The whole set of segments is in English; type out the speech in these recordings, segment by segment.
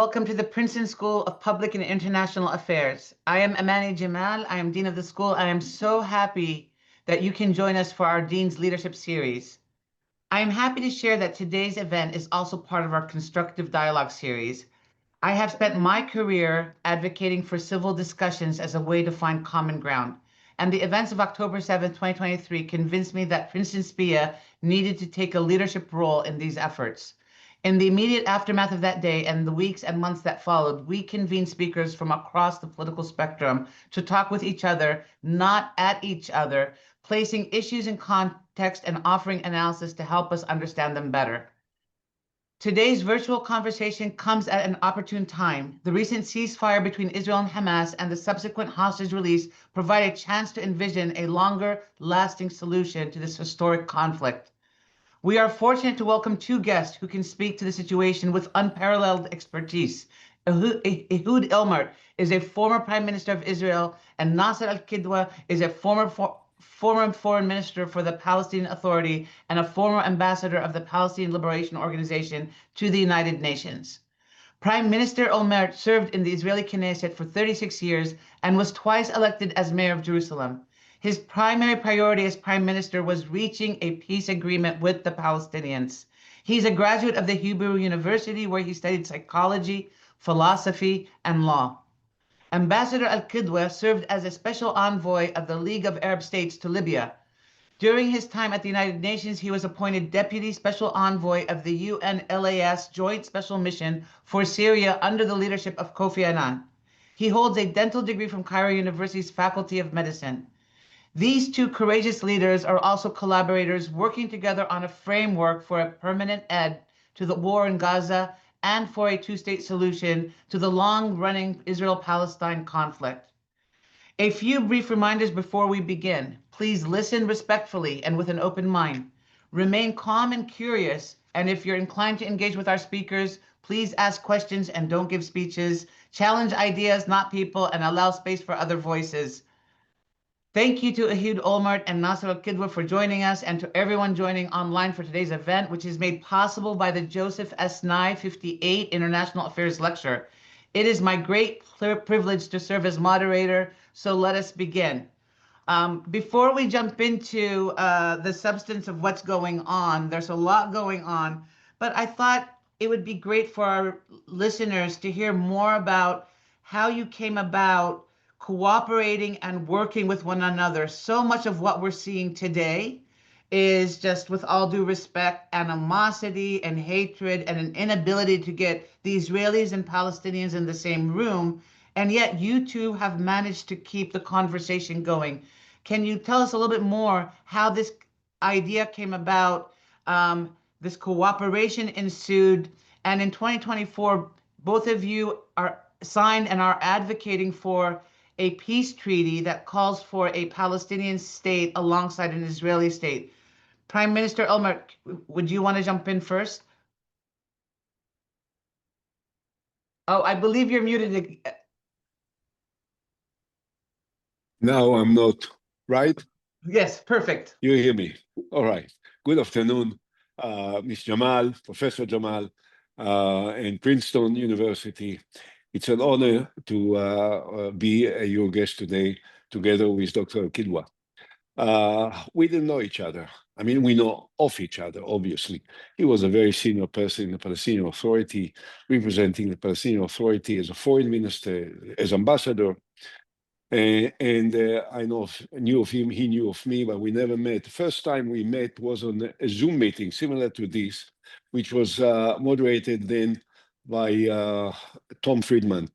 Welcome to the Princeton School of Public and International Affairs. I am Amaney Jamal. I am Dean of the school. I am so happy that you can join us for our Dean's Leadership Series. I am happy to share that today's event is also part of our Constructive Dialogue series. I have spent my career advocating for civil discussions as a way to find common ground. And the events of October 7, 2023 convinced me that Princeton SPIA needed to take a leadership role in these efforts. In the immediate aftermath of that day and the weeks and months that followed, we convened speakers from across the political spectrum to talk with each other, not at each other, placing issues in context and offering analysis to help us understand them better. Today's virtual conversation comes at an opportune time. The recent ceasefire between Israel and Hamas and the subsequent hostage release provide a chance to envision a longer lasting solution to this historic conflict. We are fortunate to welcome two guests who can speak to the situation with unparalleled expertise. Ehud Olmert is a former Prime Minister of Israel, and Nasser al-Kidwa is a former Foreign Minister for the Palestinian Authority and a former ambassador of the Palestinian Liberation Organization to the United Nations. Prime Minister Olmert served in the Israeli Knesset for 36 years and was twice elected as mayor of Jerusalem. His primary priority as prime minister was reaching a peace agreement with the Palestinians. He's a graduate of the Hebrew University, where he studied psychology, philosophy, and law. Ambassador al-Kidwa served as a special envoy of the League of Arab States to Libya. During his time at the United Nations, he was appointed Deputy Special Envoy of the UN-LAS Joint Special Mission for Syria under the leadership of Kofi Annan. He holds a dental degree from Cairo University's Faculty of Medicine. These two courageous leaders are also collaborators working together on a framework for a permanent end to the war in Gaza and for a two-state solution to the long-running Israel-Palestine conflict. A few brief reminders before we begin. Please listen respectfully and with an open mind. Remain calm and curious, and if you're inclined to engage with our speakers, please ask questions and don't give speeches. Challenge ideas, not people, and allow space for other voices. Thank you to Ehud Olmert and Nasser al-Kidwa for joining us, and to everyone joining online for today's event, which is made possible by the Joseph S. Nye 58 International Affairs Lecture. It is my great privilege to serve as moderator, so let us begin. Before we jump into the substance of what's going on, there's a lot going on, but I thought it would be great for our listeners to hear more about how you came about cooperating and working with one another. So much of what we're seeing today is, just with all due respect, animosity and hatred and an inability to get the Israelis and Palestinians in the same room. And yet you two have managed to keep the conversation going. Can you tell us a little bit more how this idea came about, this cooperation ensued, and in 2024, both of you are signed and are advocating for a peace treaty that calls for a Palestinian state alongside an Israeli state. Prime Minister Olmert, would you want to jump in first? Oh, I believe you're muted. No, I'm not. Right? Yes, perfect. You hear me. All right. Good afternoon, Ms. Jamal, Professor Jamal, and Princeton University. It's an honor to be your guest today, together with Dr. Kidwa. We didn't know each other. I mean, we know of each other, obviously. He was a very senior person in the Palestinian Authority, representing the Palestinian Authority as a foreign minister, as ambassador. I knew of him, he knew of me, but we never met. The first time we met was on a Zoom meeting similar to this, which was moderated then by Tom Friedman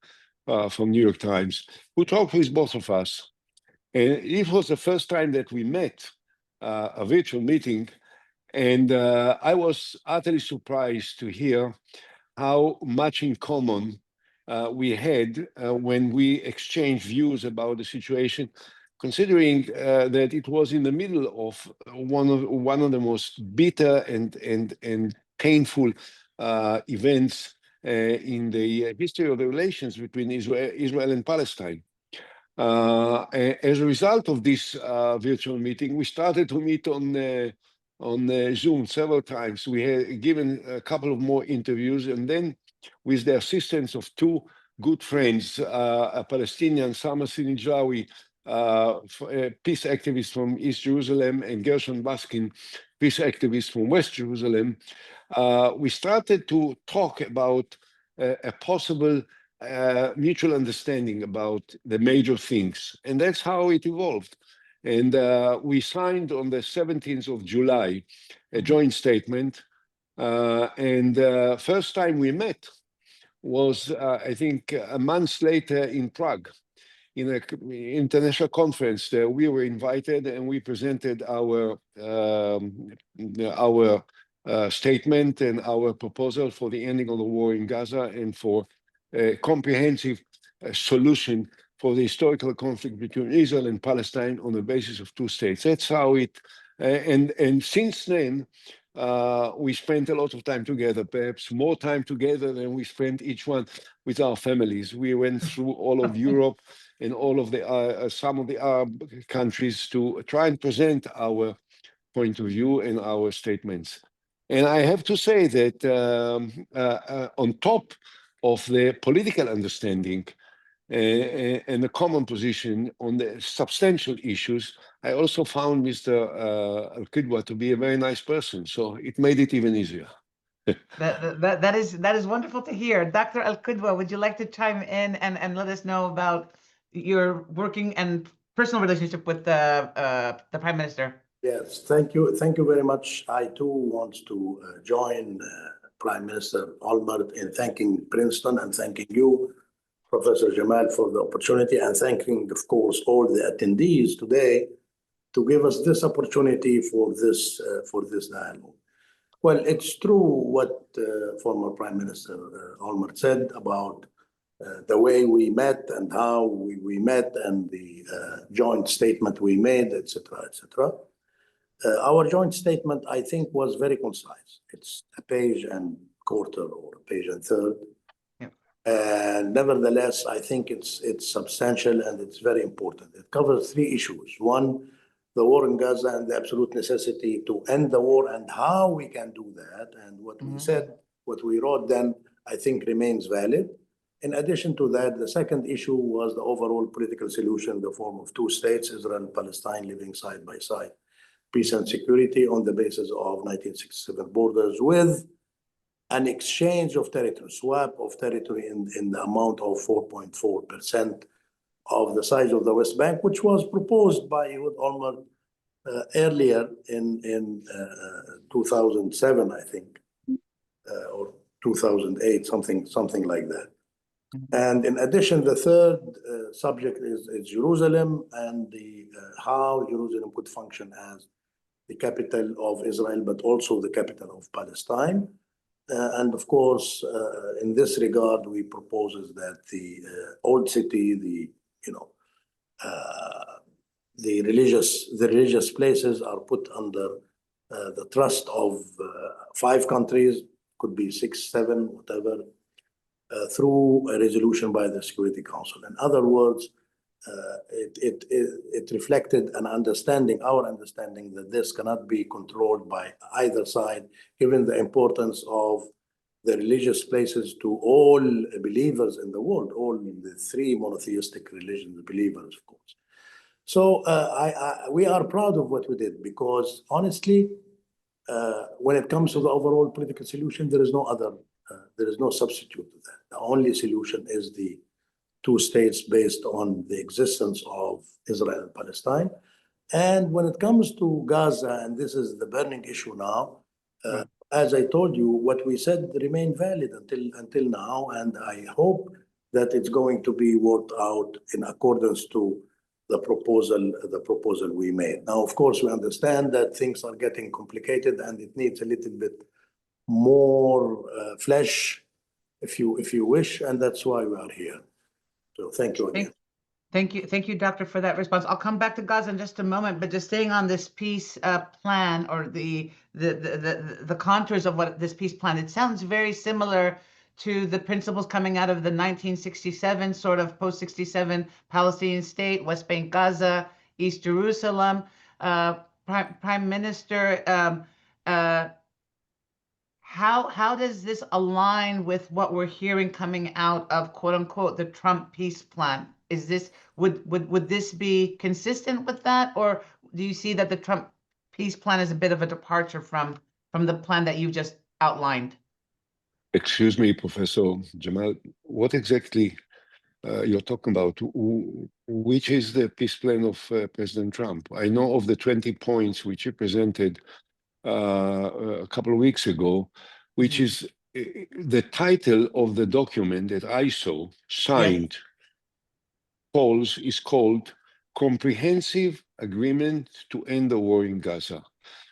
from New York Times, who talked with both of us. And it was the first time that we met, a virtual meeting, and I was utterly surprised to hear how much in common we had when we exchanged views about the situation, considering that it was in the middle of one of the most bitter and painful events in the history of the relations between Israel and Palestine. As a result of this virtual meeting, we started to meet on Zoom several times. We had given a couple of more interviews, and then with the assistance of two good friends, a Palestinian, Samar Sinijawi, a peace activist from East Jerusalem, and Gershon Baskin, peace activist from West Jerusalem, we started to talk about a possible mutual understanding about the major things. And that's how it evolved. And we signed on the 17th of July a joint statement. And first time we met was, I think, a month later in Prague, in an international conference. We were invited and we presented our statement and our proposal for the ending of the war in Gaza and for a comprehensive solution for the historical conflict between Israel and Palestine on the basis of two states. That's how it, and since then, we spent a lot of time together, perhaps more time together than we spent each one with our families. We went through all of Europe and all of the some of the Arab countries to try and present our point of view and our statements. And I have to say that on top of the political understanding and the common position on the substantial issues, I also found Mr. al-Kidwa to be a very nice person. So it made it even easier. That is wonderful to hear. Dr. al-Kidwa, would you like to chime in and let us know about your working and personal relationship with the Prime Minister? Yes, thank you. Thank you very much. I too want to join Prime Minister Olmert in thanking Princeton and thanking you, Professor Jamal, for the opportunity, and thanking, of course, all the attendees today to give us this opportunity for this dialogue. Well, it's true what former Prime Minister Olmert said about the way we met and how we met and the joint statement we made, etc., etc. Our joint statement, I think, was very concise. It's a page and quarter or a page and third. And nevertheless, I think it's substantial and it's very important. It covers three issues. One, the war in Gaza and the absolute necessity to end the war and how we can do that. And what we said, what we wrote then, I think remains valid. In addition to that, the second issue was the overall political solution in the form of two states, Israel and Palestine, living side by side, peace and security on the basis of 1967 borders with an exchange of territory, swap of territory in the amount of 4.4% of the size of the West Bank, which was proposed by Ehud Olmert earlier in 2007, I think, or 2008, something like that. And in addition, the third subject is Jerusalem and how Jerusalem could function as the capital of Israel, but also the capital of Palestine. And of course, in this regard, we propose that the old city, the religious places are put under the trust of 5 countries, could be 6, 7, whatever, through a resolution by the Security Council. In other words, it reflected an understanding, our understanding, that this cannot be controlled by either side, given the importance of the religious places to all believers in the world, all the 3 monotheistic religions, believers, of course. So we are proud of what we did because, honestly, when it comes to the overall political solution, there is no substitute to that. The only solution is the 2 states based on the existence of Israel and Palestine. And when it comes to Gaza, and this is the burning issue now, as I told you, what we said remained valid until now, and I hope that it's going to be worked out in accordance to the proposal we made. Now, of course, we understand that things are getting complicated and it needs a little bit more flesh, if you wish, and that's why we are here. So thank you again. Thank you, Doctor, for that response. I'll come back to Gaza in just a moment, but just staying on this peace plan or the contours of what this peace plan, it sounds very similar to the principles coming out of the 1967 sort of post-67 Palestinian state, West Bank, Gaza, East Jerusalem. Prime Minister, how does this align with what we're hearing coming out of quote unquote the Trump peace plan? Is this would this be consistent with that, or do you see that the Trump peace plan is a bit of a departure from the plan that you just outlined? Excuse me, Professor Jamal, what exactly you're talking about? Which is the peace plan of President Trump? I know of the 20 points which he presented a couple of weeks ago, which is the title of the document that I saw signed is called Comprehensive Agreement to End the War in Gaza.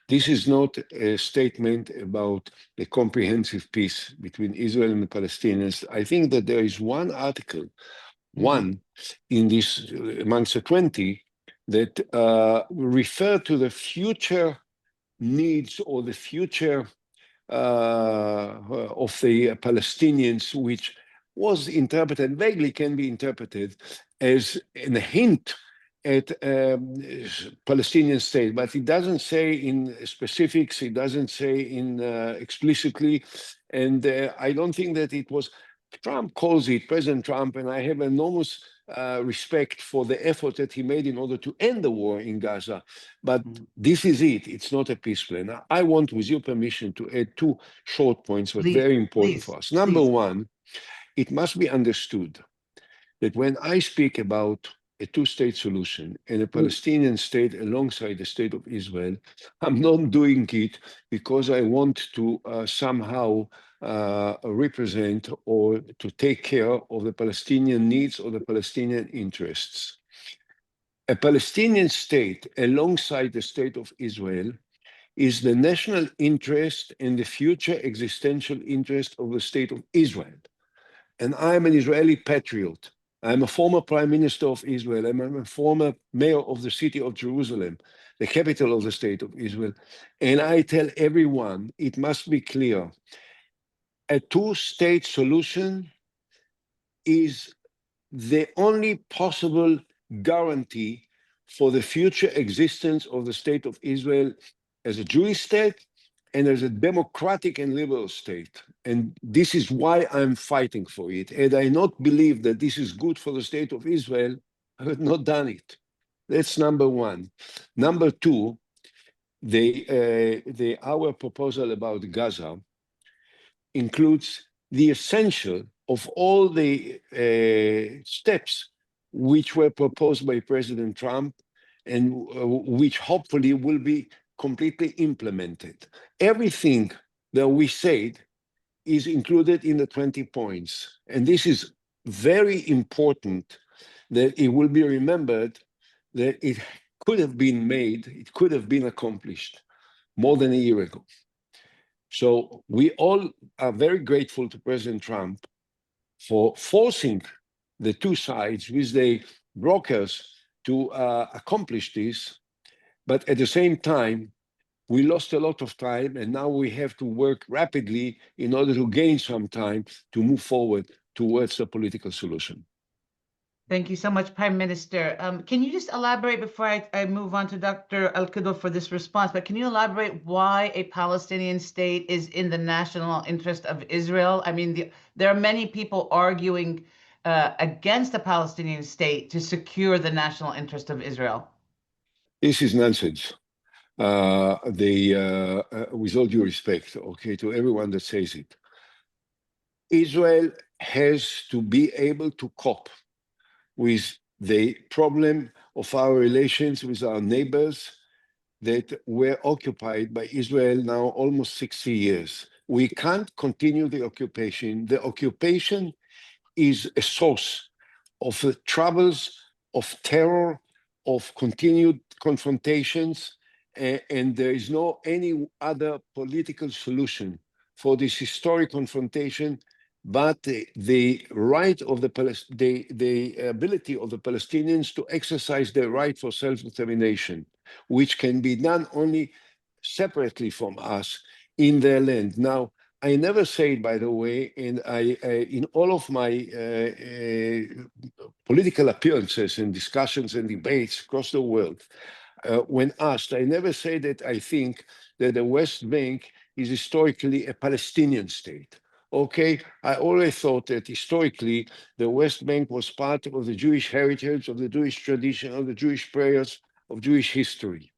This is not a statement about a comprehensive peace between Israel and the Palestinians. I think that there is one article, one in this amongst the 20, that refer to the future needs or the future of the Palestinians, which was interpreted, vaguely can be interpreted as a hint at Palestinian state, but it doesn't say in specifics, it doesn't say in explicitly, and I don't think that it was, Trump calls it, President Trump, and I have enormous respect for the effort that he made in order to end the war in Gaza. But this is it. It's not a peace plan. I want, with your permission, to add two short points, but very important for us. Number one, it must be understood that when I speak about a two-state solution and a Palestinian state alongside the state of Israel, I'm not doing it because I want to somehow represent or to take care of the Palestinian needs or the Palestinian interests. A Palestinian state alongside the state of Israel is the national interest and the future existential interest of the state of Israel. And I'm an Israeli patriot. I'm a former prime minister of Israel. I'm a former mayor of the city of Jerusalem, the capital of the state of Israel. And I tell everyone, it must be clear, a two-state solution is the only possible guarantee for the future existence of the state of Israel as a Jewish state and as a democratic and liberal state. And this is why I'm fighting for it. Had I not believed that this is good for the state of Israel, I would not done it. That's number one. Number two, our proposal about Gaza includes the essential of all the steps which were proposed by President Trump and which hopefully will be completely implemented. Everything that we said is included in the 20 points. And this is very important that it will be remembered that it could have been made, it could have been accomplished more than a year ago. So we all are very grateful to President Trump for forcing the two sides with the brokers to accomplish this. But at the same time, we lost a lot of time, and now we have to work rapidly in order to gain some time to move forward towards a political solution. Thank you so much, Prime Minister. Can you just elaborate before I move on to Dr. al-Kidwa for this response, but can you elaborate why a Palestinian state is in the national interest of Israel? I mean, there are many people arguing against a Palestinian state to secure the national interest of Israel. This is nonsense. With all due respect, okay, to everyone that says it, Israel has to be able to cope with the problem of our relations with our neighbors that were occupied by Israel now almost 60 years. We can't continue the occupation. The occupation is a source of the troubles, of terror, of continued confrontations, and there is no any other political solution for this historic confrontation but the right of the ability of the Palestinians to exercise their right for self-determination, which can be done only separately from us in their land. Now, I never say, by the way, and in all of my political appearances and discussions and debates across the world, when asked, I never say that I think that the West Bank is historically a Palestinian state. Okay, I always thought that historically the West Bank was part of the Jewish heritage, of the Jewish tradition, of the Jewish prayers, of Jewish history.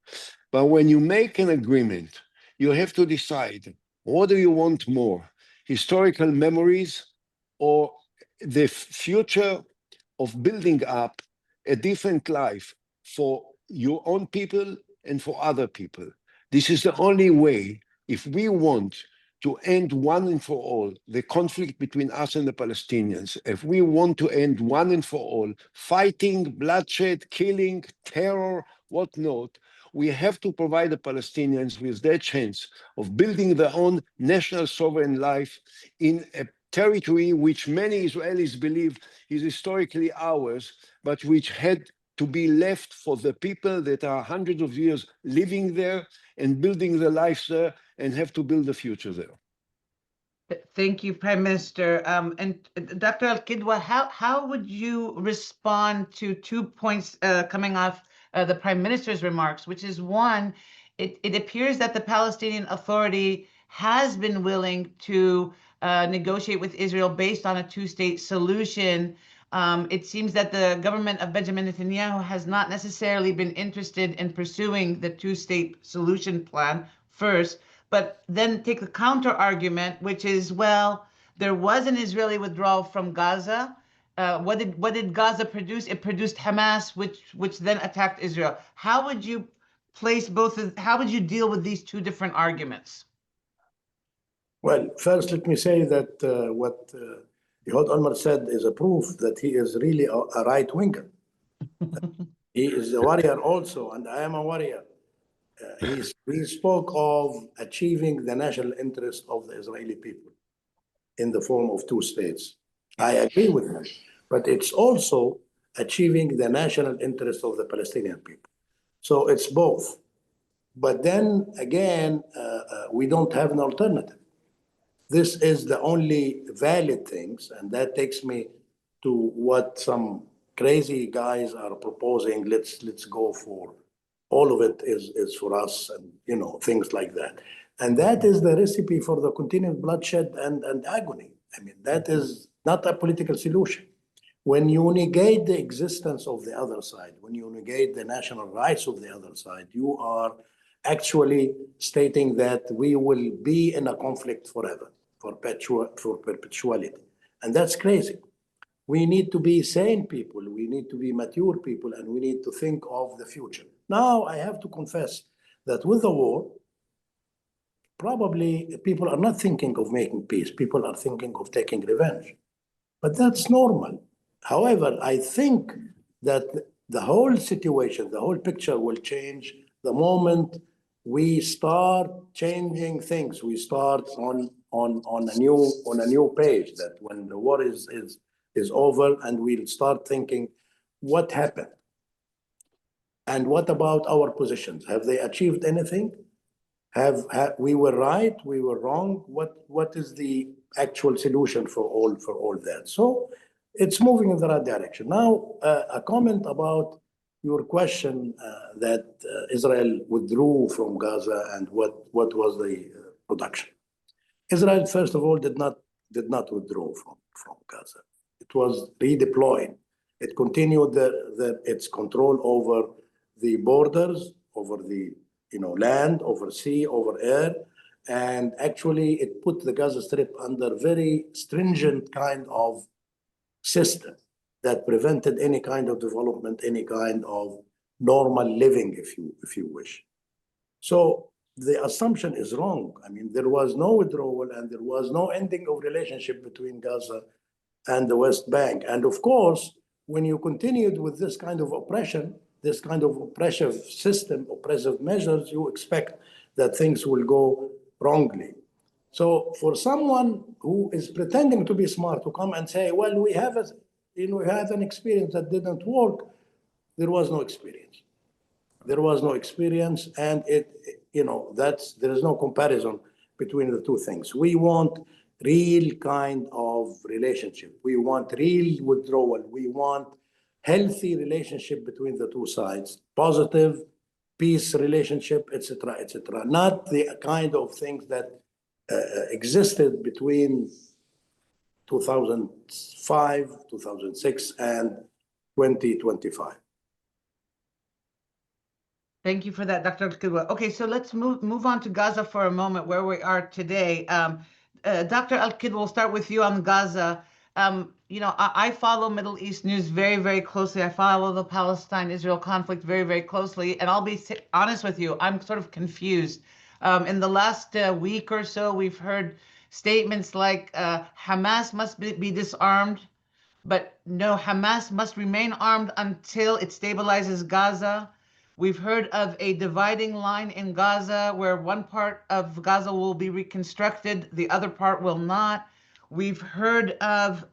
But when you make an agreement, you have to decide, what do you want more? Historical memories or the future of building up a different life for your own people and for other people? This is the only way, if we want to end one and for all the conflict between us and the Palestinians, if we want to end one and for all fighting, bloodshed, killing, terror, whatnot, we have to provide the Palestinians with their chance of building their own national sovereign life in a territory which many Israelis believe is historically ours, but which had to be left for the people that are hundreds of years living there and building their lives there and have to build a future there. Thank you, Prime Minister. And Dr. al-Kidwa, how would you respond to 2 points coming off the Prime Minister's remarks, which is one, it appears that the Palestinian Authority has been willing to negotiate with Israel based on a two-state solution. It seems that the government of Benjamin Netanyahu has not necessarily been interested in pursuing the two-state solution plan first, but then take the counter argument, which is, well, there was an Israeli withdrawal from Gaza. What did Gaza produce? It produced Hamas, which then attacked Israel. How would you place how would you deal with these two different arguments? Well, first, let me say that what Ehud Olmert said is a proof that he is really a right-winger. He is a warrior also, and I am a warrior. He spoke of achieving the national interest of the Israeli people in the form of two states. I agree with him, but it's also achieving the national interest of the Palestinian people. So it's both. But then again, we don't have an alternative. This is the only valid things, and that takes me to what some crazy guys are proposing. Let's go for all of it is for us, and things like that. And that is the recipe for the continued bloodshed and agony. I mean, that is not a political solution. When you negate the existence of the other side, when you negate the national rights of the other side, you are actually stating that we will be in a conflict forever, for perpetuality. And that's crazy. We need to be sane people, we need to be mature people, and we need to think of the future. Now, I have to confess that with the war, probably people are not thinking of making peace. People are thinking of taking revenge. But that's normal. However, I think that the whole situation, the whole picture will change the moment we start changing things. We start on a new page, that when the war is over, and we'll start thinking, what happened? And what about our positions? Have they achieved anything? Have we were right? We were wrong? What is the actual solution for all that? So it's moving in the right direction. Now, a comment about your question that Israel withdrew from Gaza and what was the production. Israel, first of all, did not withdraw from Gaza. It was redeployed. It continued its control over the borders, over the land, over sea, over air, and actually it put the Gaza Strip under very stringent kind of system that prevented any kind of development, any kind of normal living, if you wish. So the assumption is wrong. I mean, there was no withdrawal and there was no ending of relationship between Gaza and the West Bank. And of course, when you continued with this kind of oppression, this kind of oppressive system, oppressive measures, you expect that things will go wrongly. So for someone who is pretending to be smart to come and say, well, we have an experience that didn't work, there was no experience. There was no experience, and there is no comparison between the two things. We want real kind of relationship. We want real withdrawal. We want healthy relationship between the two sides, positive, peace relationship, etc., etc. Not the kind of things that existed between 2005, 2006, and 2025. Thank you for that, Dr. al-Kidwa. Okay, so let's move on to Gaza for a moment, where we are today. Dr. al-Kidwa, we'll start with you on Gaza. You know, I follow Middle East news very, very closely. I follow the Palestine-Israel conflict very, very closely. And I'll be honest with you, I'm sort of confused. In the last week or so, we've heard statements like Hamas must be disarmed, but no, Hamas must remain armed until it stabilizes Gaza. We've heard of a dividing line in Gaza where one part of Gaza will be reconstructed, the other part will not. We've heard of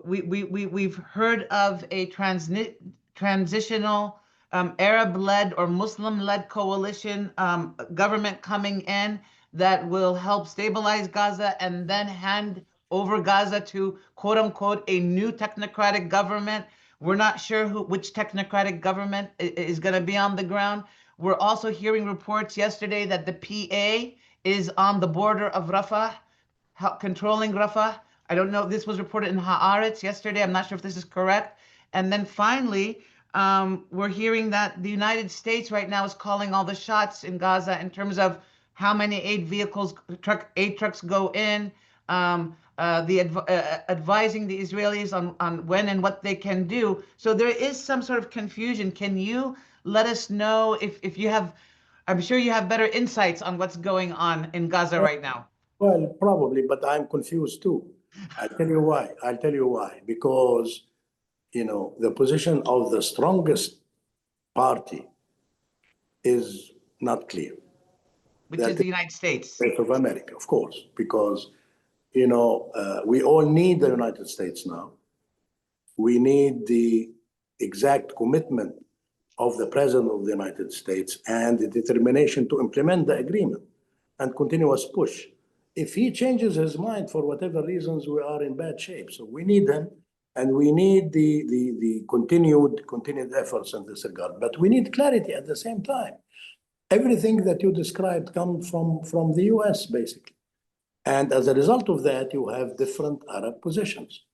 we've heard of a transitional Arab-led or Muslim-led coalition government coming in that will help stabilize Gaza and then hand over Gaza to quote unquote a new technocratic government. We're not sure which technocratic government is going to be on the ground. We're also hearing reports yesterday that the PA is on the border of Rafah, controlling Rafah. I don't know if this was reported in Haaretz yesterday. I'm not sure if this is correct. And then finally, we're hearing that the United States right now is calling all the shots in Gaza in terms of how many aid trucks go in, advising the Israelis on when and what they can do. So there is some sort of confusion. Can you let us know if you have, I'm sure you have better insights on what's going on in Gaza right now. Well, probably, but I'm confused too. I'll tell you why. I'll tell you why. Because, you know, the position of the strongest party is not clear. Which is the United States. States of America, of course, because, you know, we all need the United States now. We need the exact commitment of the President of the United States and the determination to implement the agreement and continuous push. If he changes his mind for whatever reasons, we are in bad shape. So we need him, and we need the continued efforts in this regard. But we need clarity at the same time. Everything that you described comes from the US, basically. And as a result of that, you have different Arab positions.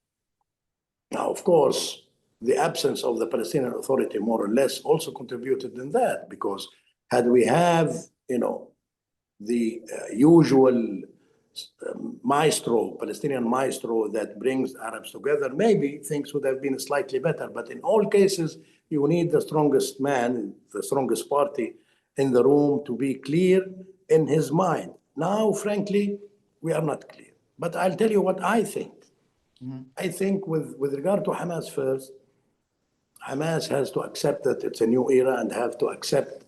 Now, of course, the absence of the Palestinian Authority, more or less, also contributed in that, because had we have, you know, the usual Palestinian maestro that brings Arabs together, maybe things would have been slightly better. But in all cases, you need the strongest man, the strongest party in the room to be clear in his mind. Now, frankly, we are not clear. But I'll tell you what I think. Mm-hmm. I think with regard to Hamas first, Hamas has to accept that it's a new era and have to accept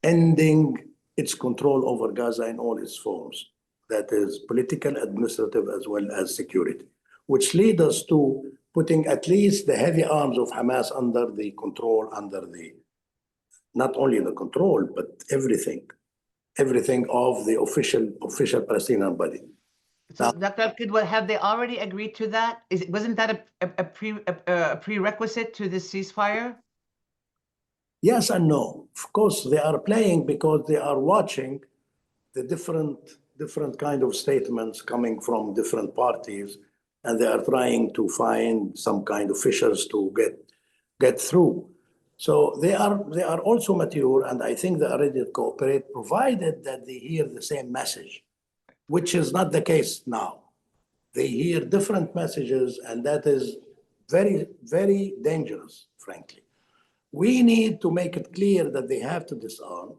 ending its control over Gaza in all its forms. That is political, administrative, as well as security, which lead us to putting at least the heavy arms of Hamas under the control, not only the control, but everything of the official Palestinian body. So, now, Dr. al-Kidwa, have they already agreed to that? Wasn't that a prerequisite to this ceasefire? Yes and no. Of course, they are playing because they are watching the different kind of statements coming from different parties, and they are trying to find some kind of fissures to get through. So they are also mature, and I think they are ready to cooperate, provided that they hear the same message, which is not the case now. They hear different messages, and that is very, very dangerous, frankly. We need to make it clear that they have to disarm,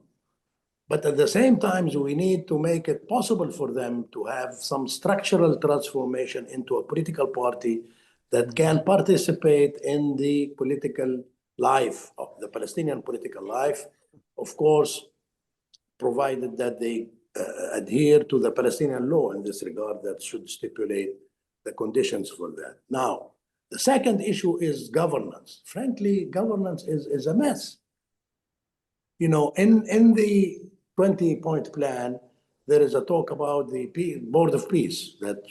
but at the same time, we need to make it possible for them to have some structural transformation into a political party that can participate in the political life of the Palestinian political life, of course, provided that they adhere to the Palestinian law in this regard that should stipulate the conditions for that. Now, the second issue is governance. Frankly, governance is a mess. You know, in the 20-point plan, there is a talk about the Board of Peace that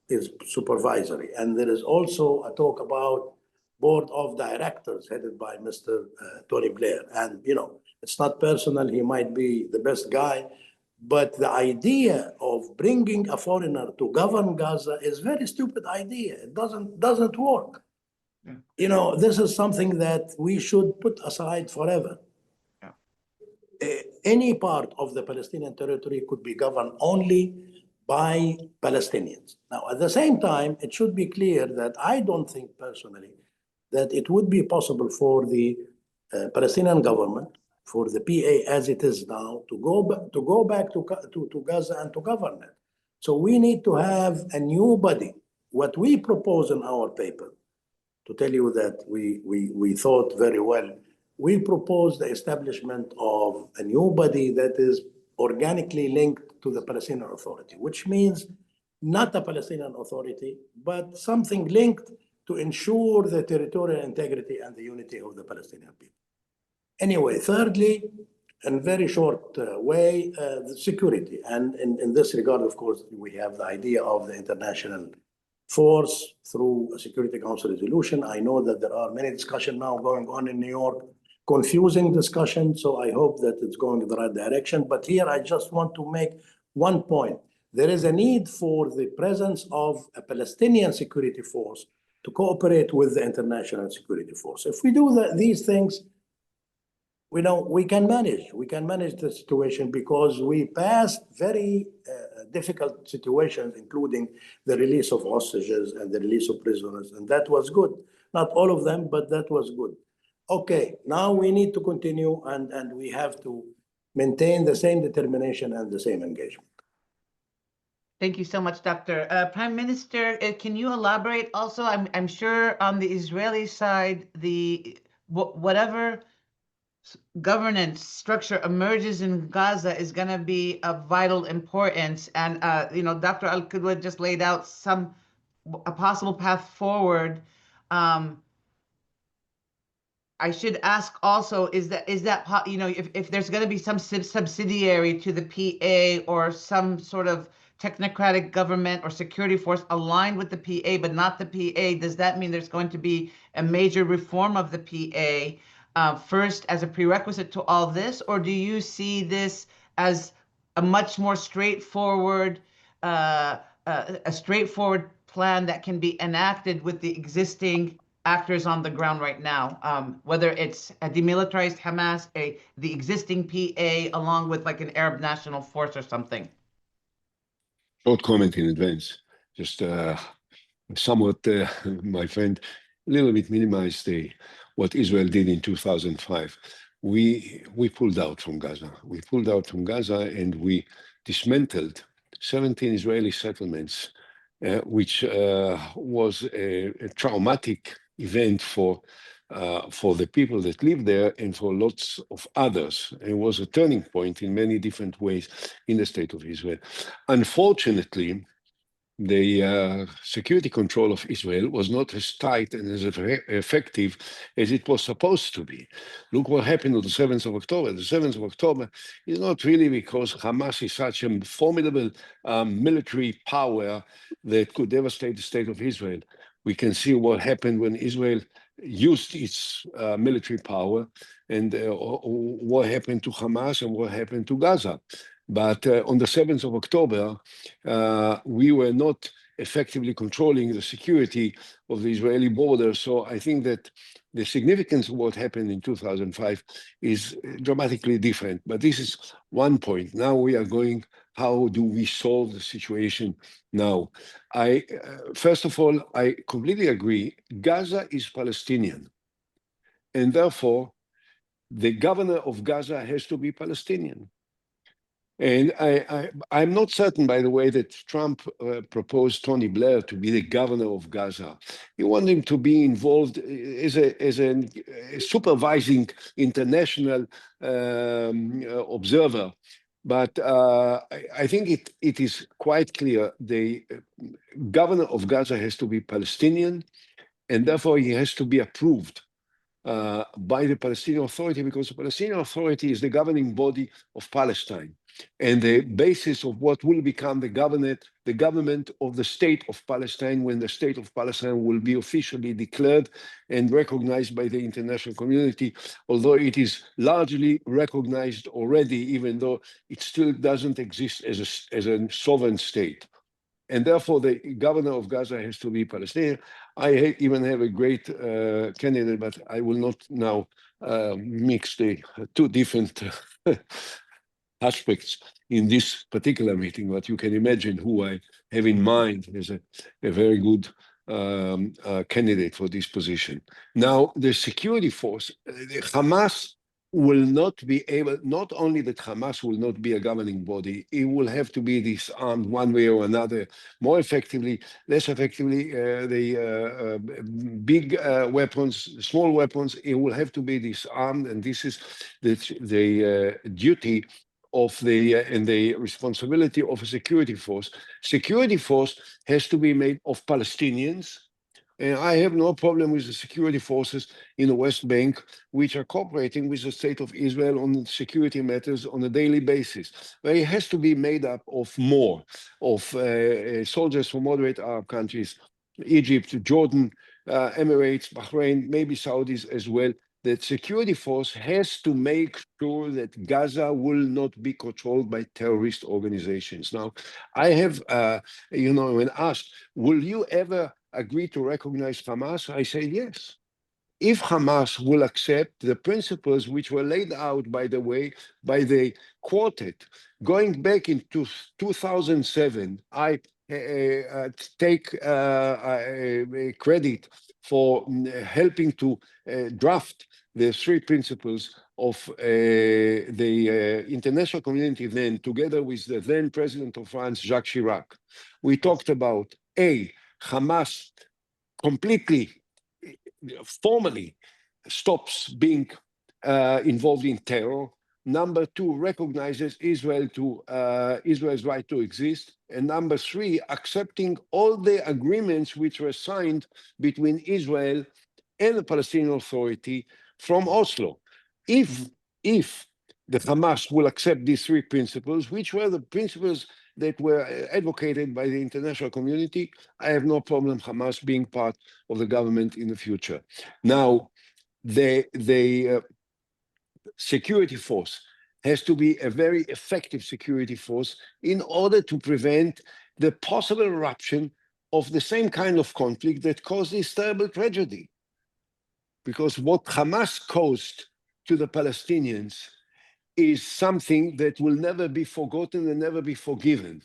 is supervisory. And there is also a talk about Board of Directors headed by Mr. Tony Blair. And, you know, it's not personal. He might be the best guy, But the idea of bringing a foreigner to govern Gaza is a very stupid idea. It doesn't work. Yeah. You know, this is something that we should put aside forever. Yeah. Any part of the Palestinian territory could be governed only by Palestinians. Now, at the same time, it should be clear that I don't think personally that it would be possible for the Palestinian government, for the PA as it is now, to go back to Gaza and to govern it. So we need to have a new body. What we propose in our paper, to tell you that we thought very well, we propose the establishment of a new body that is organically linked to the Palestinian Authority, which means not a Palestinian Authority, but something linked to ensure the territorial integrity and the unity of the Palestinian people. Anyway, thirdly, in very short way, the security. And in this regard, of course, we have the idea of the international force through a Security Council resolution. I know that there are many discussions now going on in New York, confusing discussion, so I hope that it's going in the right direction. But here I just want to make one point. There is a need for the presence of a Palestinian security force to cooperate with the international security force. If we do these things, we can manage the situation, because we passed very difficult situations, including the release of hostages and the release of prisoners, and that was good. Not all of them, but that was good. Okay, now we need to continue, and we have to maintain the same determination and the same engagement. Thank you so much, Doctor. Prime Minister, can you elaborate also? I'm sure on the Israeli side, whatever governance structure emerges in Gaza is going to be of vital importance. And, Dr. al-Kidwa just laid out a possible path forward. I should ask also, is that if there's going to be some subsidiary to the PA or some sort of technocratic government or security force aligned with the PA, but not the PA, does that mean there's going to be a major reform of the PA first as a prerequisite to all this? Or do you see this as a much more straightforward, plan that can be enacted with the existing actors on the ground right now, whether it's a demilitarized Hamas, the existing PA, along with like an Arab National Force or something? Short comment in advance. Just somewhat, my friend, a little bit minimized what Israel did in 2005. We pulled out from Gaza. We pulled out from Gaza, and we dismantled 17 Israeli settlements, which was a traumatic event for the people that live there and for lots of others. It was a turning point in many different ways in the state of Israel. Unfortunately, the security control of Israel was not as tight and as effective as it was supposed to be. Look what happened on the 7th of October. The 7th of October is not really because Hamas is such a formidable military power that could devastate the state of Israel. We can see what happened when Israel used its military power, and what happened to Hamas and what happened to Gaza. But on the 7th of October, we were not effectively controlling the security of the Israeli border. So I think that the significance of what happened in 2005 is dramatically different. But this is one point. Now we are going, how do we solve the situation now? First of all, I completely agree. Gaza is Palestinian. And therefore, the governor of Gaza has to be Palestinian. And I'm not certain, by the way, that Trump proposed Tony Blair to be the governor of Gaza. He wanted him to be involved as a supervising international observer. But I think it is quite clear the governor of Gaza has to be Palestinian, and therefore he has to be approved by the Palestinian Authority, because the Palestinian Authority is the governing body of Palestine. and the basis of what will become the government of the state of Palestine, when the state of Palestine will be officially declared and recognized by the international community, although it is largely recognized already, even though it still doesn't exist as a sovereign state. And therefore, the governor of Gaza has to be Palestinian. I even have a great candidate, but I will not now mix the two different aspects in this particular meeting, but you can imagine who I have in mind as a very good candidate for this position. Now, the security force, Hamas will not be able, not only that Hamas will not be a governing body, it will have to be disarmed one way or another, more effectively, less effectively, the big weapons, small weapons, it will have to be disarmed, and this is the duty of the and the responsibility of a security force. Security force has to be made of Palestinians, and I have no problem with the security forces in the West Bank, which are cooperating with the state of Israel on security matters on a daily basis. But it has to be made up of more, of soldiers from moderate Arab countries, Egypt, Jordan, Emirates, Bahrain, maybe Saudis as well. That security force has to make sure that Gaza will not be controlled by terrorist organizations. Now, I have, when asked, will you ever agree to recognize Hamas? I say yes. If Hamas will accept the principles which were laid out, by the way, by the quartet, going back into 2007, I take credit for helping to draft the three principles of the international community then, together with the then president of France, Jacques Chirac. We talked about Hamas completely, formally stops being involved in terror. Number two, recognizes Israel's right to exist. And number three, accepting all the agreements which were signed between Israel and the Palestinian Authority from Oslo. If the Hamas will accept these three principles, which were the principles that were advocated by the international community, I have no problem Hamas being part of the government in the future. Now, the security force has to be a very effective security force in order to prevent the possible eruption of the same kind of conflict that caused this terrible tragedy. Because what Hamas caused to the Palestinians is something that will never be forgotten and never be forgiven.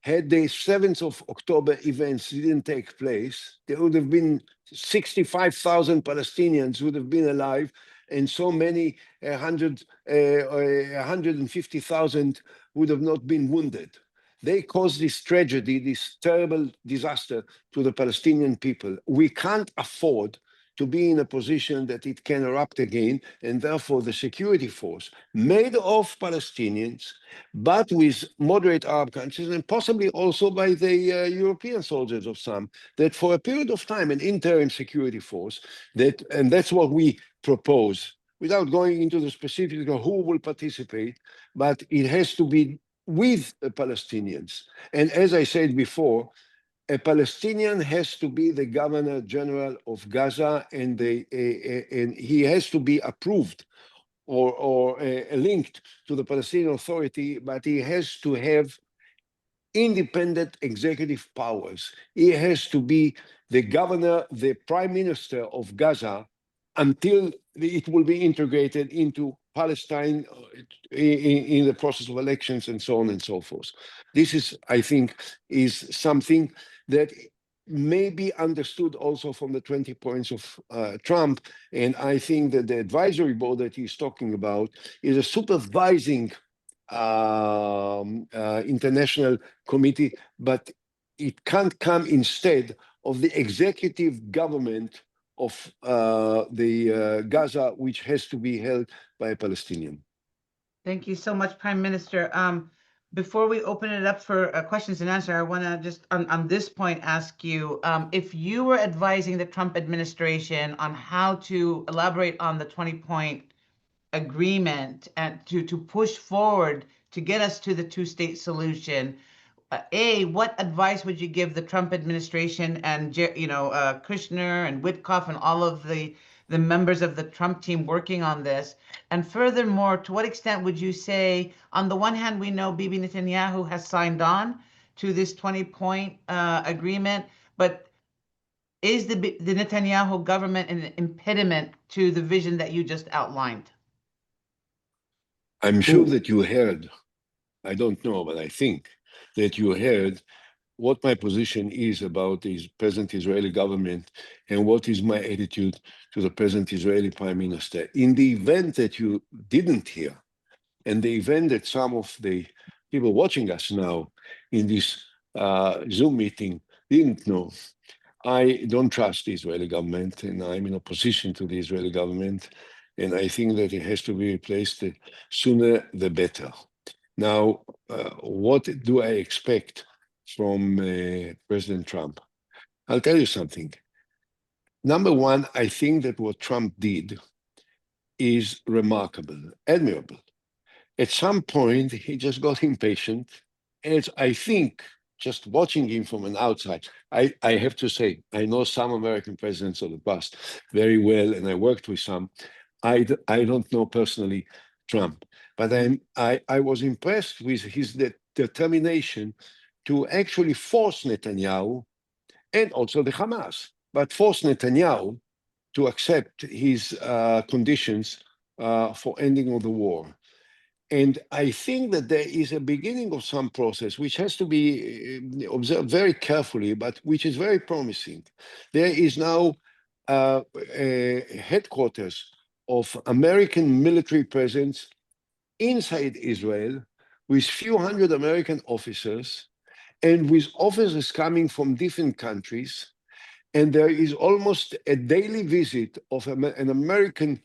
Had the 7th of October events didn't take place, there would have been 65,000 Palestinians would have been alive, and so many 150,000 would have not been wounded. They caused this tragedy, this terrible disaster to the Palestinian people. We can't afford to be in a position that it can erupt again, and therefore the security force, made of Palestinians, but with moderate Arab countries, and possibly also by the European soldiers of some, that for a period of time, an interim security force, and that's what we propose, without going into the specifics of who will participate, but it has to be with the Palestinians. And as I said before, a Palestinian has to be the governor general of Gaza, and he has to be approved or linked to the Palestinian Authority, but he has to have independent executive powers. He has to be the governor, the prime minister of Gaza, until it will be integrated into Palestine in the process of elections and so on and so forth. This is, I think, is something that may be understood also from the 20 points of Trump. And I think that the advisory board that he's talking about is a supervising international committee, but it can't come instead of the executive government of the Gaza, which has to be held by a Palestinian. Thank you so much, Prime Minister. Before we open it up for questions and answers, I want to just on this point ask you, if you were advising the Trump administration on how to elaborate on the 20-point agreement and to push forward to get us to the two-state solution. What advice would you give the Trump administration and Kushner and Witkoff and all of the members of the Trump team working on this? And furthermore, to what extent would you say, on the one hand, we know Bibi Netanyahu has signed on to this 20-point agreement, but is the Netanyahu government an impediment to the vision that you just outlined? I'm sure that you heard, I don't know, but I think that you heard what my position is about the present Israeli government and what is my attitude to the present Israeli Prime Minister. In the event that you didn't hear, and the event that some of the people watching us now in this Zoom meeting didn't know, I don't trust the Israeli government, and I'm in opposition to the Israeli government, and I think that it has to be replaced sooner the better. Now, what do I expect from President Trump? I'll tell you something. Number one, I think that what Trump did is remarkable, admirable. At some point, he just got impatient. And I think, just watching him from an outside, I have to say, I know some American presidents of the past very well, and I worked with some. I don't know personally Trump, but I was impressed with his determination to actually force Netanyahu and also the Hamas, but force Netanyahu to accept his conditions for ending of the war. And I think that there is a beginning of some process which has to be observed very carefully, but which is very promising. There is now a headquarters of American military presence inside Israel with few hundred American officers and with officers coming from different countries. And there is almost a daily visit of an American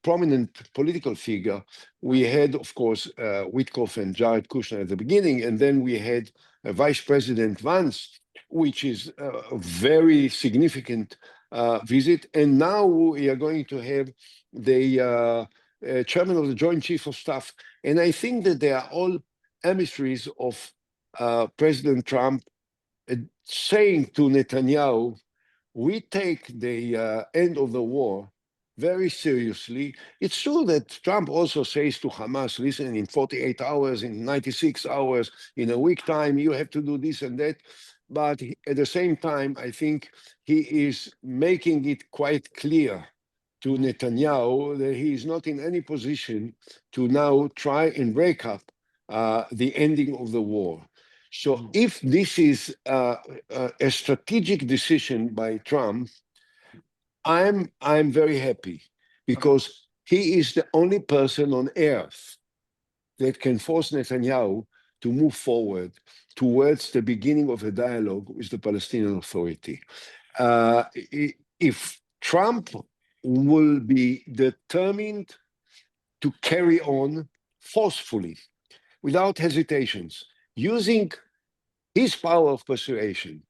prominent political figure. We had, of course, Witkoff and Jared Kushner at the beginning, and then we had Vice President Vance, which is a very significant visit. And now we are going to have the chairman of the Joint Chief of Staff. And I think that they are all emissaries of President Trump saying to Netanyahu, we take the end of the war very seriously. It's true that Trump also says to Hamas, listen, in 48 hours, in 96 hours, in a week time, you have to do this and that. But at the same time, I think he is making it quite clear to Netanyahu that he is not in any position to now try and break up the ending of the war. So if this is a strategic decision by Trump, I'm very happy, because he is the only person on earth that can force Netanyahu to move forward towards the beginning of a dialogue with the Palestinian Authority. If Trump will be determined to carry on forcefully, without hesitations, using his power of persuasion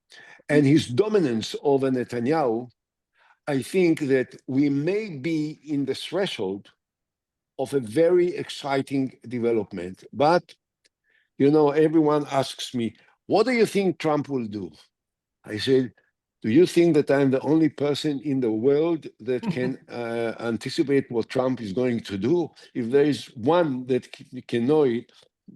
and his dominance over Netanyahu, I think that we may be in the threshold of a very exciting development. But, you know, everyone asks me, what do you think Trump will do? I said, do you think that I'm the only person in the world that can anticipate what Trump is going to do? If there is one that can know it,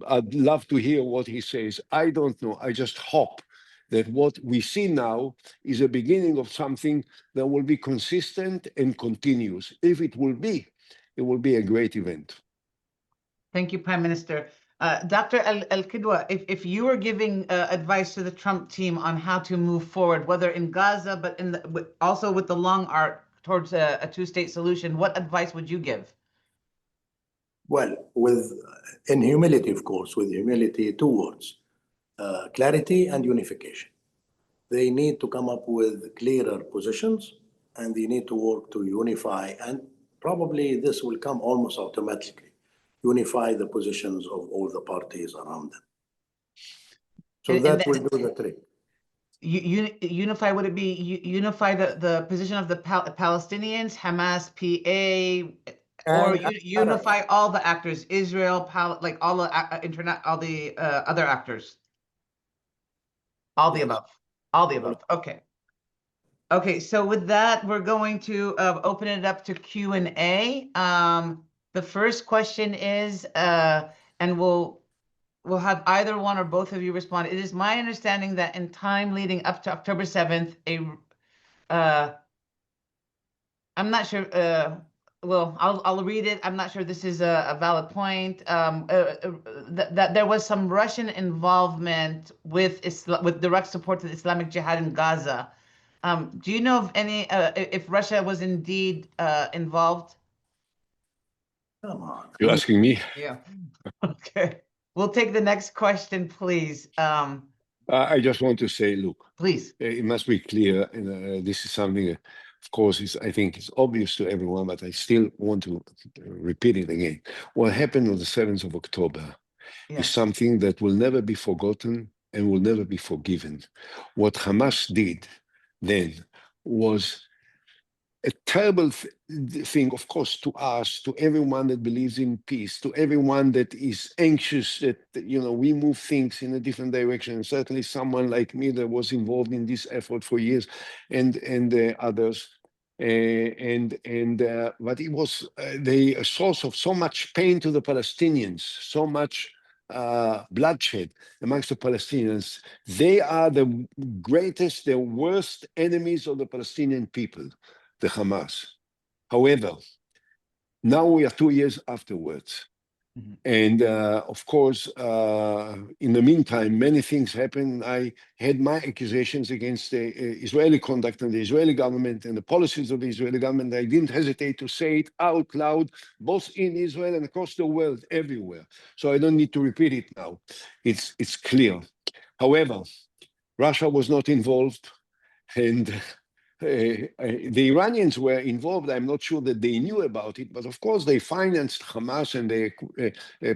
I'd love to hear what he says. I don't know. I just hope that what we see now is a beginning of something that will be consistent and continuous. If it will be a great event. Thank you, Prime Minister. Dr. al-Kidwa, if you were giving advice to the Trump team on how to move forward, whether in Gaza, but also with the long arc towards a two-state solution, what advice would you give? Well, in humility, of course, with humility, two words: clarity and unification. They need to come up with clearer positions, and they need to work to unify, and probably this will come almost automatically, unify the positions of all the parties around them. So that will do the trick. Unify, would it be unify the position of the Palestinians, Hamas, PA, Or And unify all the actors, Israel, like all the internet, all the other actors. All the Yes. above. All the above. Okay. Okay, so with that, we're going to open it up to Q&A. The first question is, and we'll have either one or both of you respond. It is my understanding that in time leading up to October 7th, I'm not sure, well, I'll read it. I'm not sure this is a valid point. That there was some Russian involvement with direct support to the Islamic Jihad in Gaza. Do you know of any, if Russia was indeed involved? come on. You're asking me? Yeah. Okay. We'll take the next question, please. I just want to say, look, Please. it must be clear, and this is something, of course, I think is obvious to everyone, but I still want to repeat it again. What happened on the 7th of October is Yes. something that will never be forgotten and will never be forgiven. What Hamas did then was a terrible thing, of course, to us, to everyone that believes in peace, to everyone that is anxious that, you know, we move things in a different direction. And certainly someone like me that was involved in this effort for years, and others. But it was the source of so much pain to the Palestinians, so much bloodshed amongst the Palestinians. They are the greatest, the worst enemies of the Palestinian people, the Hamas. However, now we are 2 years afterwards. Mm-hmm. And of course, in the meantime, many things happened. I had my accusations against the Israeli conduct and the Israeli government and the policies of the Israeli government. I didn't hesitate to say it out loud, both in Israel and across the world, everywhere. So I don't need to repeat it now. It's clear. However, Russia was not involved, and the Iranians were involved. I'm not sure that they knew about it, but of course they financed Hamas, and they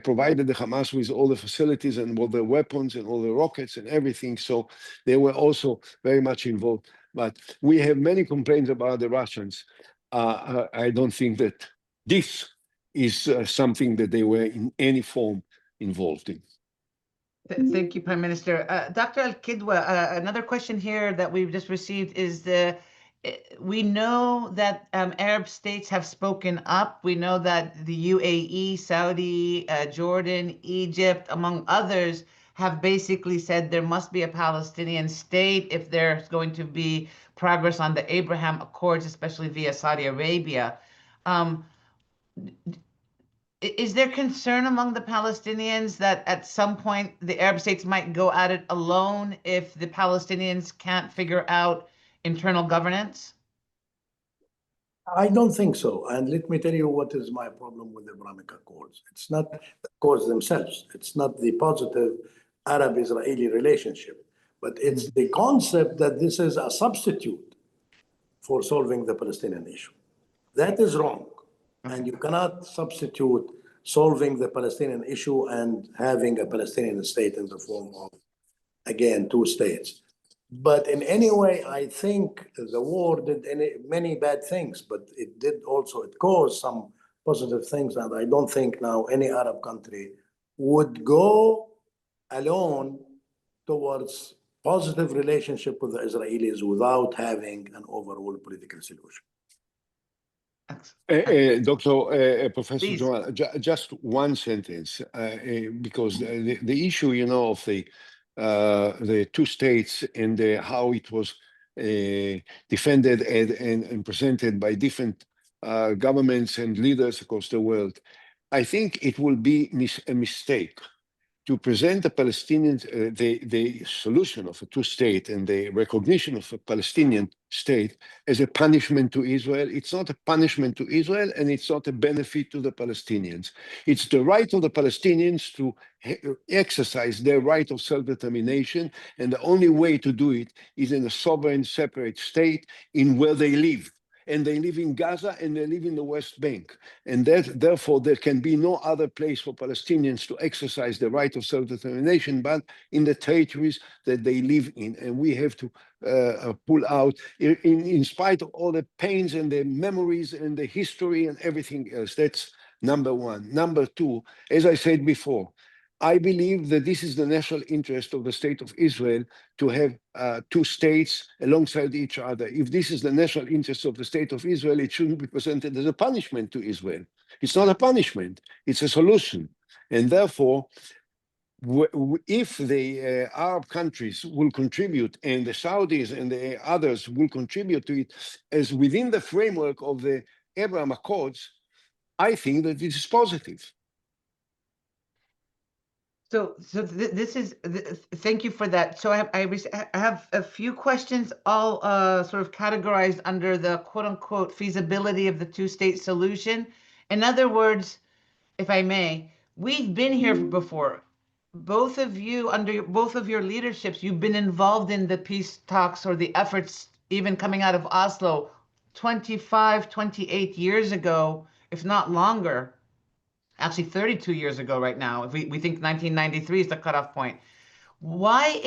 provided the Hamas with all the facilities and all the weapons and all the rockets and everything. So they were also very much involved. But we have many complaints about the Russians. I don't think that this is something that they were in any form involved in. Thank you, Prime Minister. Dr. al-Kidwa, another question here that we've just received is we know that Arab states have spoken up. We know that the UAE, Saudi, Jordan, Egypt, among others, have basically said there must be a Palestinian state if there's going to be progress on the Abraham Accords, especially via Saudi Arabia. Is there concern among the Palestinians that at some point the Arab states might go at it alone if the Palestinians can't figure out internal governance? I don't think so. And let me tell you what is my problem with the Abrahamic Accords. It's not the accords themselves. It's not the positive Arab-Israeli relationship, but it's the concept that this is a substitute for solving the Palestinian issue. That is wrong. And you cannot substitute solving the Palestinian issue and having a Palestinian state in the form of, again, two states. But in any way, I think the war did many bad things, but it caused some positive things. And I don't think now any Arab country would go alone towards positive relationship with the Israelis without having an overall political solution. Professor Please. Jamal, just one sentence, because the issue, you know, of the two states and how it was defended and presented by different governments and leaders across the world, I think it will be a mistake to present the Palestinians, the solution of a two-state and the recognition of a Palestinian state as a punishment to Israel. It's not a punishment to Israel, and it's not a benefit to the Palestinians. It's the right of the Palestinians to exercise their right of self-determination, and the only way to do it is in a sovereign, separate state in where they live. and they live in Gaza, and they live in the West Bank. And that, therefore, there can be no other place for Palestinians to exercise the right of self-determination but in the territories that they live in. And we have to pull out, in spite of all the pains and the memories and the history and everything else. That's number one. Number two, as I said before, I believe that this is the national interest of the state of Israel to have two states alongside each other. If this is the national interest of the state of Israel, it shouldn't be presented as a punishment to Israel. It's not a punishment, it's a solution. And therefore, if the Arab countries will contribute and the Saudis and the others will contribute to it as within the framework of the Abraham Accords, I think that this is positive. So this is, thank you for that. So I have a few questions, all sort of categorized under the quote unquote feasibility of the two-state solution. In other words, if I may, we've been here before. Both of you, under both of your leaderships, you've been involved in the peace talks or the efforts even coming out of Oslo 25, 28 years ago, if not longer. Actually 32 years ago right now, if we think 1993 is the cutoff point. Why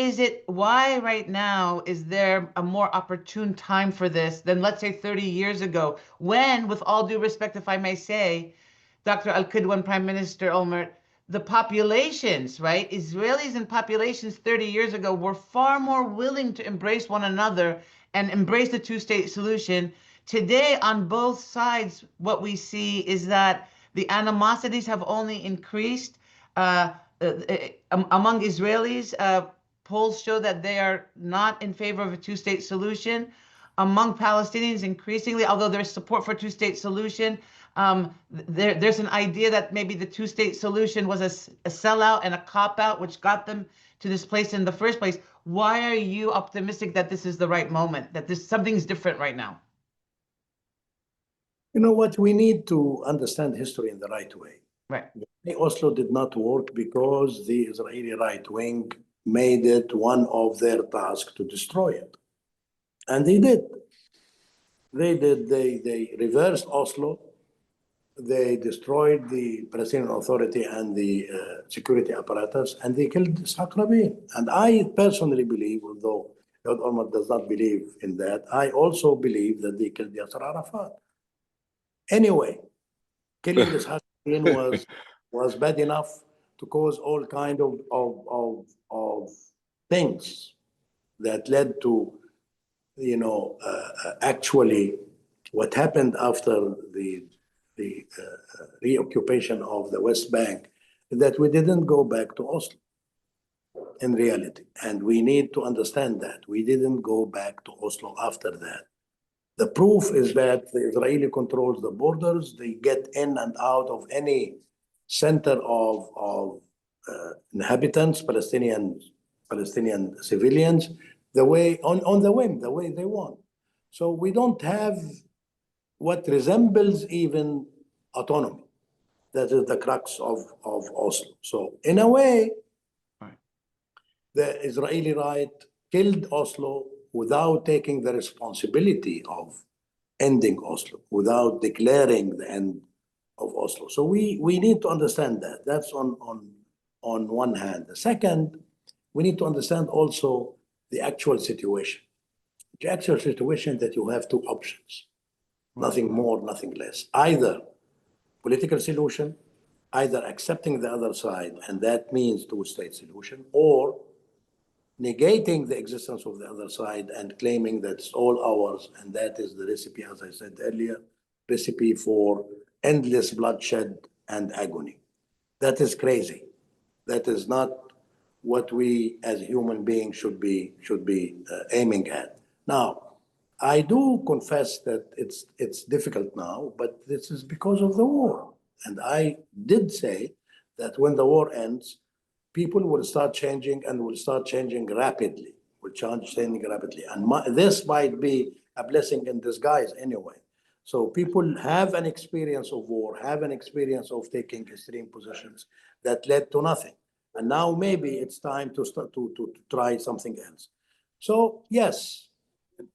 right now is there a more opportune time for this than, let's say, 30 years ago, when, with all due respect, if I may say, Dr. al-Kidwa and Prime Minister Olmert, the populations, right? Israelis and populations 30 years ago were far more willing to embrace one another and embrace the two-state solution. Today, on both sides, what we see is that the animosities have only increased. Among Israelis, polls show that they are not in favor of a two-state solution. Among Palestinians, increasingly, although there's support for a two-state solution, there's an idea that maybe the two-state solution was a sellout and a cop-out, which got them to this place in the first place. Why are you optimistic that this is the right moment, that something's different right now? You know what? We need to understand history in the right way. Right. Oslo did not work because the Israeli right wing made it one of their tasks to destroy it. And they did. They reversed Oslo. They destroyed the Palestinian Authority and the security apparatus, and they killed Ishaq Rabin. And I personally believe, although Ehud Olmert does not believe in that, I also believe that they killed Yasser Arafat. Anyway, killing Ishaq Rabin was bad enough to cause all kind of things that led to, actually what happened after the reoccupation of the West Bank, that we didn't go back to Oslo in reality. And we need to understand that. We didn't go back to Oslo after that. The proof is that the Israeli controls the borders. They get in and out of any center of inhabitants, Palestinian civilians, the way on the whim, the way they want. So we don't have what resembles even autonomy. That is the crux of Oslo. So in a way, right, the Israeli right killed Oslo without taking the responsibility of ending Oslo, without declaring the end of Oslo. So we need to understand that. That's on one hand. The second, we need to understand also the actual situation. The actual situation that you have two options. Nothing more, nothing less. Either political solution, either accepting the other side, and that means two-state solution, or negating the existence of the other side and claiming that it's all ours, and that is the recipe, as I said earlier, recipe for endless bloodshed and agony. That is crazy. That is not what we as human beings should be aiming at. Now, I do confess that it's difficult now, but this is because of the war. And I did say that when the war ends, people will start changing and will start changing rapidly, And this might be a blessing in disguise anyway. So people have an experience of war, have an experience of taking extreme positions that led to nothing. And now maybe it's time to start to try something else. So yes,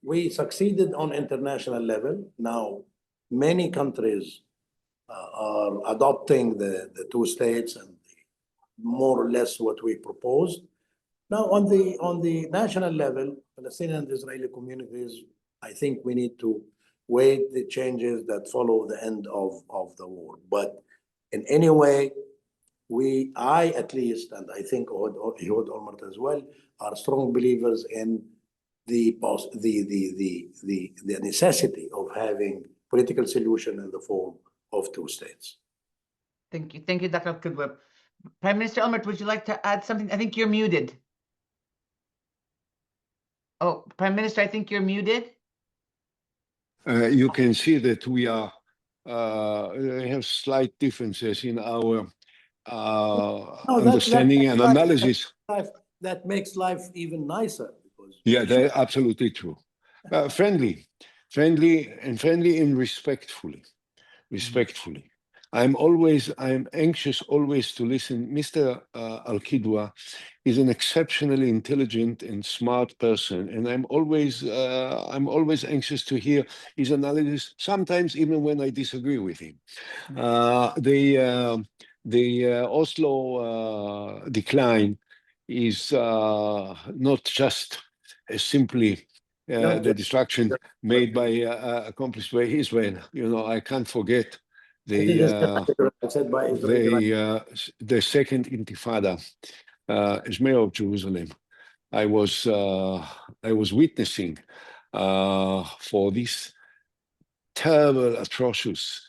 we succeeded on international level. Now, many countries are adopting the two states and more or less what we proposed. Now, on the national level, Palestinian and Israeli communities, I think we need to wait the changes that follow the end of the war. But in any way, I at least, and I think Ehud Olmert as well, are strong believers in the necessity of having political solution in the form of two states. Thank you, Dr. al-Kidwa. Prime Minister Olmert, would you like to add something? I think you're muted. Oh, Prime Minister, I think you're muted. You can see that we are have slight differences in our understanding and analysis. That makes life even nicer. Because yeah, that's absolutely true. Friendly and respectfully. I'm anxious always to listen. Mr. Al-Kidwa is an exceptionally intelligent and smart person, and I'm always anxious to hear his analysis, sometimes even when I disagree with him. The Oslo decline is not just simply the destruction made by accomplished by Israel. You know, I can't forget the second Intifada. As mayor of Jerusalem, I was witnessing for this terrible, atrocious,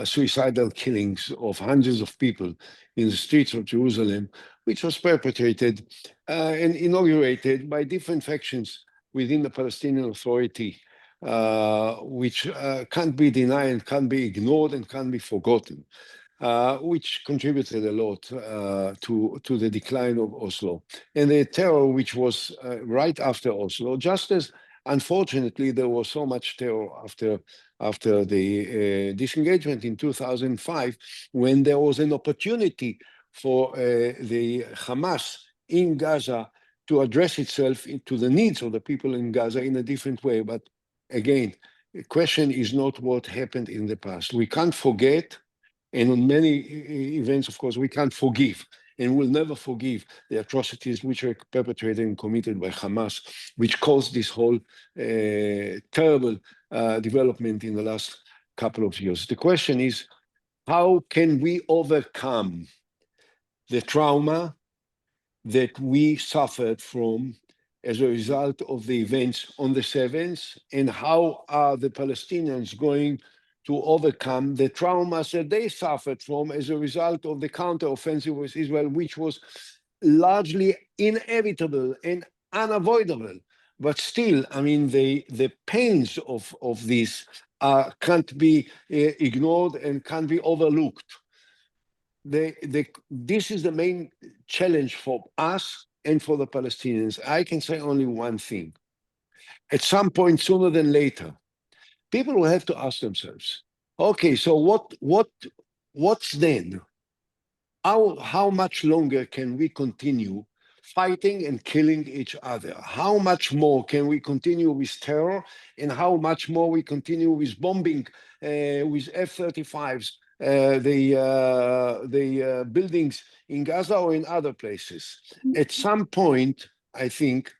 suicidal killings of hundreds of people in the streets of Jerusalem, which was perpetrated and inaugurated by different factions within the Palestinian Authority, which can't be denied, can't be ignored, and can't be forgotten, which contributed a lot to the decline of Oslo. And the terror which was right after Oslo, just as unfortunately there was so much terror after the disengagement in 2005, when there was an opportunity for the Hamas in Gaza to address itself to the needs of the people in Gaza in a different way. But again, the question is not what happened in the past. We can't forget, and on many events, of course, we can't forgive, and we'll never forgive the atrocities which were perpetrated and committed by Hamas, which caused this whole terrible development in the last couple of years. The question is, how can we overcome the trauma that we suffered from as a result of the events on the 7th, and how are the Palestinians going to overcome the traumas that they suffered from as a result of the counteroffensive with Israel, which was largely inevitable and unavoidable. But still, I mean, the pains of this can't be ignored and can't be overlooked. This is the main challenge for us and for the Palestinians. I can say only one thing. At some point, sooner than later, people will have to ask themselves, okay, so what's then? How much longer can we continue fighting and killing each other? How much more can we continue with terror, and how much more we continue with bombing with F-35s, the buildings in Gaza or in other places? At some point, I think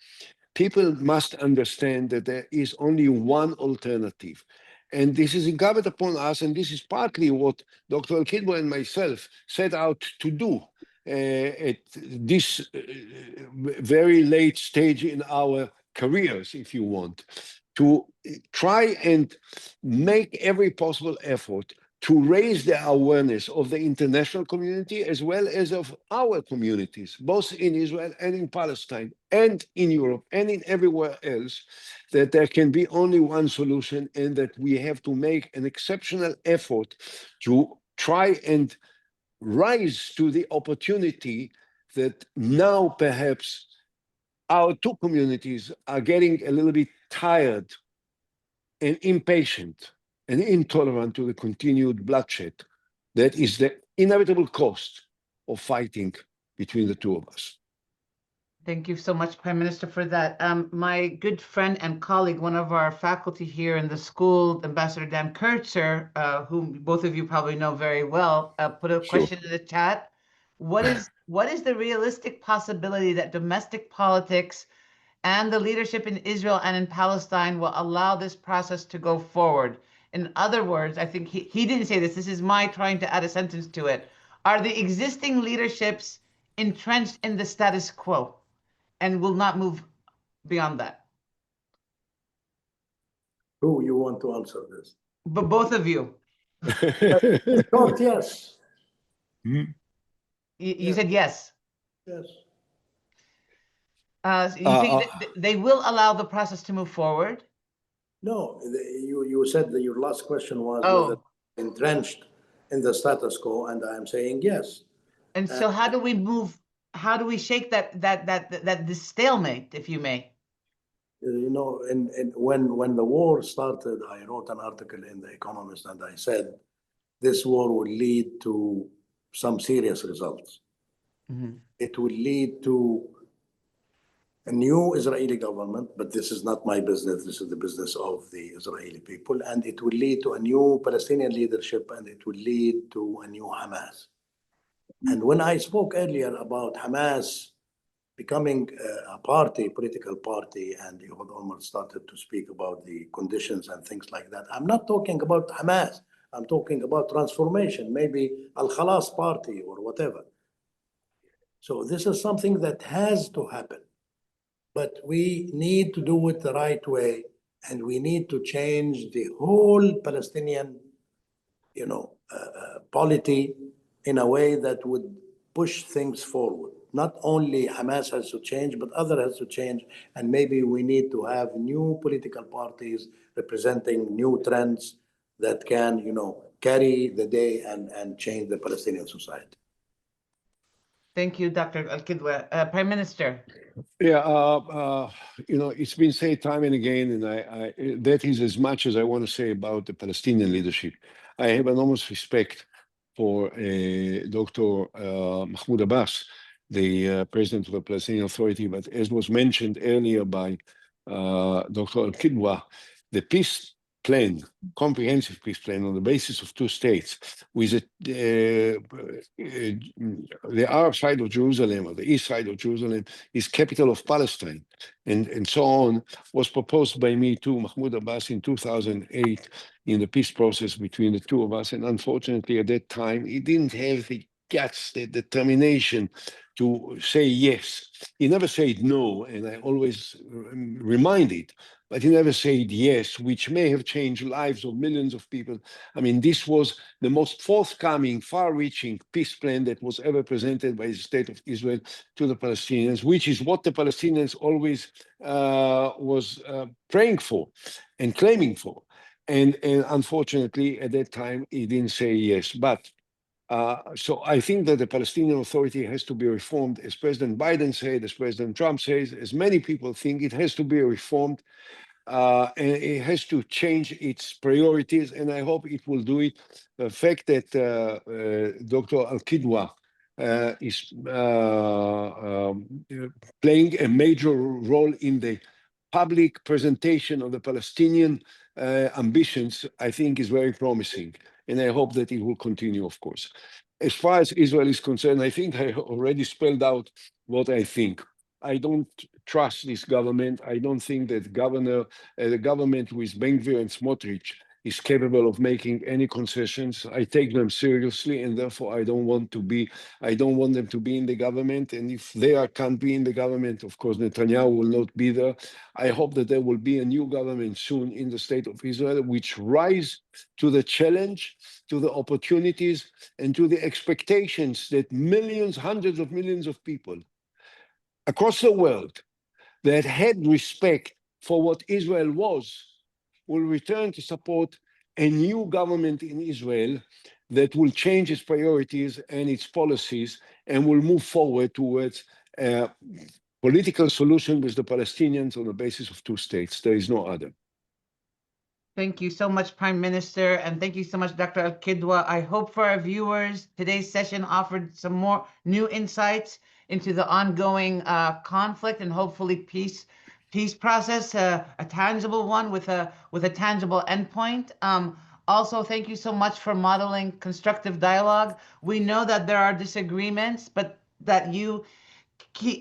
people must understand that there is only one alternative. And this is incumbent upon us, and this is partly what Dr. Al-Kidwa and myself set out to do at this very late stage in our careers, if you want, to try and make every possible effort to raise the awareness of the international community as well as of our communities, both in Israel and in Palestine and in Europe and in everywhere else, that there can be only one solution, and that we have to make an exceptional effort to try and rise to the opportunity that now perhaps our two communities are getting a little bit tired and impatient and intolerant to the continued bloodshed that is the inevitable cost of fighting between the two of us. Thank you so much, Prime Minister, for that. My good friend and colleague, one of our faculty here in the school, Ambassador Dan Kurtzer, whom both of you probably know very well, put a question in the chat. What is the realistic possibility that domestic politics and the leadership in Israel and in Palestine will allow this process to go forward? In other words, I think he didn't say this. This is my trying to add a sentence to it. Are the existing leaderships entrenched in the status quo and will not move beyond that? Who you want to answer this? But both of you. Short, yes. You said yes. Yes. So you think that they will allow the process to move forward? No, you said that your last question was whether Oh, entrenched in the status quo, and I am saying yes. and so how do we move? How do we shake that this stalemate, if you may? You know, when the war started, I wrote an article in The Economist, and I said this war will lead to some serious results. It will lead to a new Israeli government, but this is not my business. This is the business of the Israeli people. And it will lead to a new Palestinian leadership, and it will lead to a new Hamas. And when I spoke earlier about Hamas becoming a party, political party, and Ehud Olmert started to speak about the conditions and things like that, I'm not talking about Hamas. I'm talking about transformation, maybe Al-Khalas party or whatever. So this is something that has to happen. But we need to do it the right way, and we need to change the whole Palestinian, polity in a way that would push things forward. Not only Hamas has to change, but other has to change, and maybe we need to have new political parties representing new trends that can, carry the day and change the Palestinian society. Thank you, Dr. Al-Kidwa. Prime Minister. Yeah, it's been said time and again, and that is as much as I want to say about the Palestinian leadership. I have enormous respect for Dr. Mahmoud Abbas, the president of the Palestinian Authority, but as was mentioned earlier by Dr. Al-Kidwa, the peace plan, comprehensive peace plan on the basis of two states, with the Arab side of Jerusalem or the east side of Jerusalem is capital of Palestine, and so on, was proposed by me to Mahmoud Abbas in 2008 in the peace process between the two of us. And unfortunately, at that time, he didn't have the guts, the determination to say yes. He never said no, and I always remind it, but he never said yes, which may have changed lives of millions of people. I mean, this was the most forthcoming, far-reaching peace plan that was ever presented by the state of Israel to the Palestinians, which is what the Palestinians always was praying for and claiming for. And unfortunately, at that time, he didn't say yes. But so I think that the Palestinian Authority has to be reformed, as President Biden said, as President Trump says, as many people think it has to be reformed, and it has to change its priorities, and I hope it will do it. The fact that Dr. Al-Kidwa is playing a major role in the public presentation of the Palestinian ambitions, I think is very promising. And I hope that it will continue, of course. As far as Israel is concerned, I think I already spelled out what I think. I don't trust this government. I don't think that the government with Ben-Gvir and Smotrich is capable of making any concessions. I take them seriously, and therefore I don't want them to be in the government. And if they can't be in the government, of course, Netanyahu will not be there. I hope that there will be a new government soon in the state of Israel, which rise to the challenge, to the opportunities, and to the expectations that millions, hundreds of millions of people across the world that had respect for what Israel was, will return to support a new government in Israel that will change its priorities and its policies and will move forward towards a political solution with the Palestinians on the basis of two states. There is no other. Thank you so much, Prime Minister, and thank you so much, Dr. Al-Kidwa. I hope for our viewers, today's session offered some more new insights into the ongoing conflict and hopefully peace process, a tangible one with a tangible endpoint. Also, thank you so much for modeling constructive dialogue. We know that there are disagreements, but that you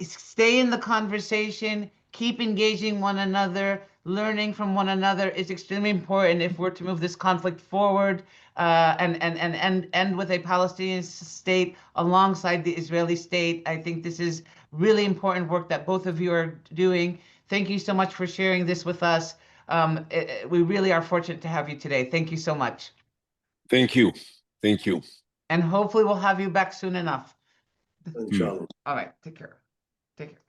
stay in the conversation, keep engaging one another, learning from one another is extremely important if we're to move this conflict forward and end with a Palestinian state alongside the Israeli state. I think this is really important work that both of you are doing. Thank you so much for sharing this with us. We really are fortunate to have you today. Thank you so much. Thank you. Thank you. And hopefully we'll have you back soon enough. Inshallah. All right. Take care. Take care.